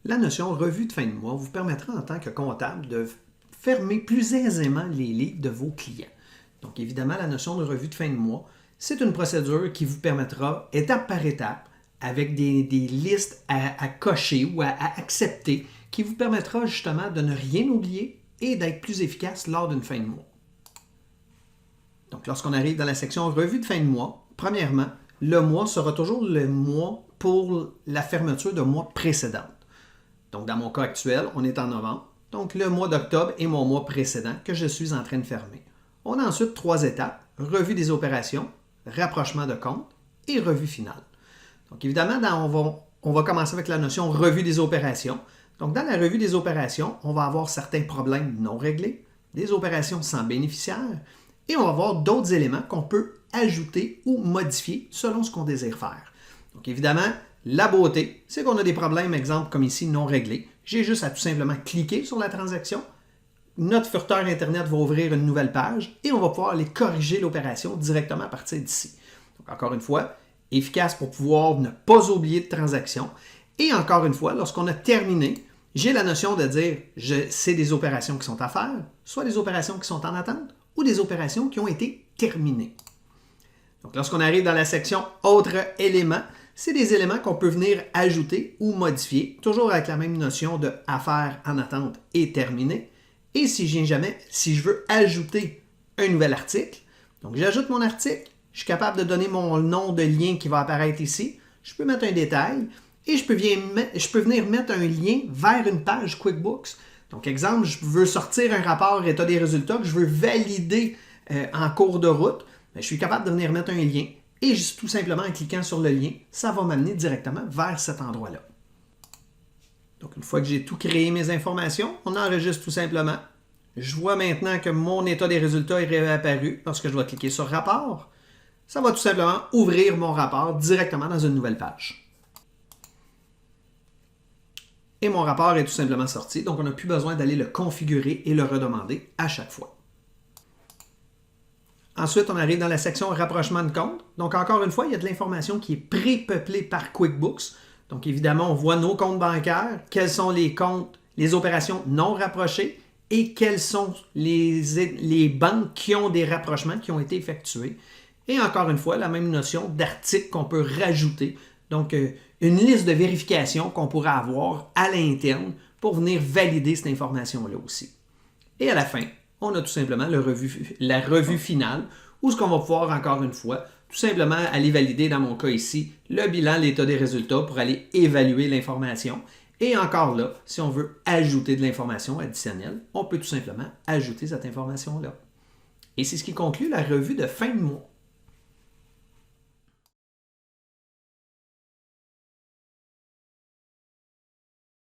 La notion revue de fin de mois vous permettra en tant que comptable de fermer plus aisément les livres de vos clients. Donc évidemment, la notion de revue de fin de mois, c'est une procédure qui vous permettra, étape par étape, avec des listes à cocher ou à accepter, qui vous permettra justement de ne rien oublier et d'être plus efficace lors d'une fin de mois. Donc lorsqu'on arrive dans la section revue de fin de mois, premièrement, le mois sera toujours le mois pour la fermeture de mois précédente. Donc, dans mon cas actuel, on est en novembre. Donc, le mois d'octobre est mon mois précédent que je suis en train de fermer. On a ensuite 3 étapes: revue des opérations, rapprochement de compte et revue finale. Donc, évidemment, on va commencer avec la notion revue des opérations. Donc, dans la revue des opérations, on va avoir certains problèmes non réglés, des opérations sans bénéficiaire, et on va avoir d'autres éléments qu'on peut ajouter ou modifier selon ce qu'on désire faire. Donc, évidemment, la beauté, c'est qu'on a des problèmes, exemple comme ici, non réglés. J'ai juste à tout simplement cliquer sur la transaction. Notre furteur Internet va ouvrir une nouvelle page et on va pouvoir aller corriger l'opération directement à partir d'ici. Donc, encore une fois, efficace pour pouvoir ne pas oublier de transaction. Et encore une fois, lorsqu'on a terminé, j'ai la notion de dire c'est des opérations qui sont à faire, soit des opérations qui sont en attente ou des opérations qui ont été terminées. Donc, lorsqu'on arrive dans la section Autres éléments, c'est des éléments qu'on peut venir ajouter ou modifier, toujours avec la même notion de affaires en attente et terminé. Et si je veux ajouter un nouvel article, donc j'ajoute mon article, je suis capable de donner mon nom de lien qui va apparaître ici, je peux mettre un détail et je peux venir mettre un lien vers une page QuickBooks. Donc, exemple, je veux sortir un rapport état des résultats que je veux valider en cours de route, je suis capable de venir mettre un lien. Et juste tout simplement en cliquant sur le lien, ça va m'amener directement vers cet endroit-là. Donc, une fois que j'ai tout créé mes informations, on enregistre tout simplement. Je vois maintenant que mon état des résultats est réapparu lorsque je vais cliquer sur rapport. Ça va tout simplement ouvrir mon rapport directement dans une nouvelle page. Et mon rapport est tout simplement sorti, donc on n'a plus besoin d'aller le configurer et le redemander à chaque fois. Ensuite, on arrive dans la section rapprochement de compte. Donc, encore une fois, il y a de l'information qui est pré-peuplée par QuickBooks. Donc, évidemment, on voit nos comptes bancaires, quels sont les comptes, les opérations non rapprochées et quelles sont les banques qui ont des rapprochements qui ont été effectués. Et encore une fois, la même notion d'article qu'on peut rajouter. Donc, une liste de vérification qu'on pourrait avoir à l'interne pour venir valider cette information-là aussi. Et à la fin, on a tout simplement la revue finale, où ce qu'on va pouvoir, encore une fois, tout simplement aller valider, dans mon cas ici, le bilan, l'état des résultats pour aller évaluer l'information. Et encore là, si on veut ajouter de l'information additionnelle, on peut tout simplement ajouter cette information-là. Et c'est ce qui conclut la revue de fin de mois.